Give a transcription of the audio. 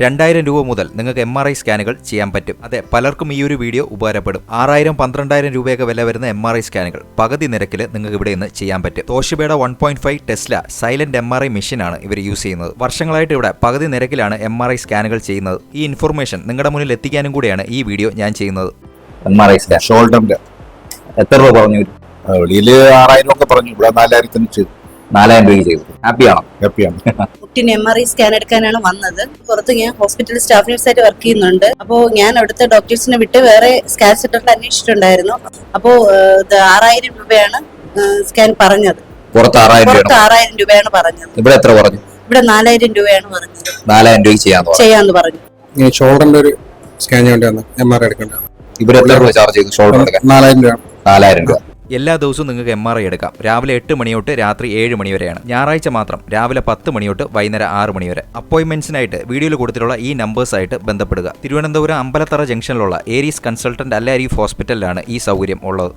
2000 രൂപ മുതൽ നിങ്ങൾക്ക് MRI സ്കാനുകൾ ചെയ്യാൻ പറ്റും. അതെ, പലർക്കും ഈ ഒരു വീഡിയോ ഉപകാരപ്പെടും. 6000-12000 രൂപയൊക്കെ വില വരുന്ന MRI സ്കാനുകൾ പകുതി നിരക്കിൽ നിങ്ങൾക്ക് ഇവിടെ നിന്ന് ചെയ്യാൻ പറ്റും. തോഷിബയുടെ 1.5 ടെസ്ല സൈലന്റ് MRI മെഷീനാണ് ഇവർ യൂസ് ചെയ്യുന്നത്. വർഷങ്ങളായിട്ട് ഇവിടെ പകുതി നിരക്കിലാണ് MRI സ്കാനുകൾ ചെയ്യുന്നത്. ഈ ഇൻഫർമേഷൻ നിങ്ങളുടെ മുന്നിൽ എത്തിക്കാനും കൂടിയാണ് ഈ വീഡിയോ ഞാൻ ചെയ്യുന്നത്. MRI സ്കാൻ ഷോൾഡറിന്റെ എത്ര രൂപ പറഞ്ഞു? വെളിയിൽ 6000 ഒക്കെ പറഞ്ഞു, ഇവിടെ 4000 ചെയ്തു. 4000 രൂപ ചെയ്തു. ഹാപ്പിയാണോ? ഹാപ്പിയാണ്. കുട്ടീനെ MRI സ്കാൻ എടുക്കാനാണ് വന്നത്. പുറത്ത് ഞാൻ ഹോസ്പിറ്റലിൽ സ്റ്റാഫ് നഴ്സായിട്ട് വർക്ക് ചെയ്യുന്നുണ്ട്. അപ്പോൾ ഞാൻ അവിടുത്തെ ഡോക്ടേഴ്സിനെ വിട്ട് വേറെ സ്കാൻ സെന്ററിൽ അന്വേഷിച്ചിട്ടുണ്ടായിരുന്നു. അപ്പോൾ 6000 രൂപയാണ് സ്കാൻ പറഞ്ഞത്. പുറത്ത് 6000 രൂപയാണ് പറഞ്ഞത്. ഇവിടെ എത്ര പറഞ്ഞു? ഇവിടെ 4000 രൂപയാണ് പറഞ്ഞത്. 4000 രൂപ ചെയ്യാന്ന് പറഞ്ഞു. ഷോൾഡറിന്റെ ഒരു സ്കാൻ ചെയ്യേണ്ടതാണ്, MRI എടുക്കേണ്ടതാണ്. ഇവിടെ എത്ര രൂപ ചാർജ് ചെയ്തു ഷോൾഡർ എടുക്കാൻ? 4000 രൂപ. 4000 രൂപ. എല്ലാ ദിവസവും നിങ്ങൾക്ക് MRI എടുക്കാം. രാവിലെ 8 മണി തൊട്ട് രാത്രി 7 മണി വരെയാണ്. ഞായറാഴ്ച മാത്രം രാവിലെ 10 മണി തൊട്ട് വൈകുന്നേരം 6 മണി വരെ. അപ്പോയിന്റ്മെന്റ്സിനായിട്ട് വീഡിയോയിൽ കൊടുത്തിട്ടുള്ള ഈ നമ്പേഴ്സായിട്ട് ബന്ധപ്പെടുക. തിരുവനന്തപുരം അമ്പലത്തറ ജംഗ്ഷനിലുള്ള ഏരീസ് കൺസൾട്ടന്റ് അൽ ആരിഫ് ഹോസ്പിറ്റലിലാണ് ഈ സൗകര്യം ഉള്ളത്.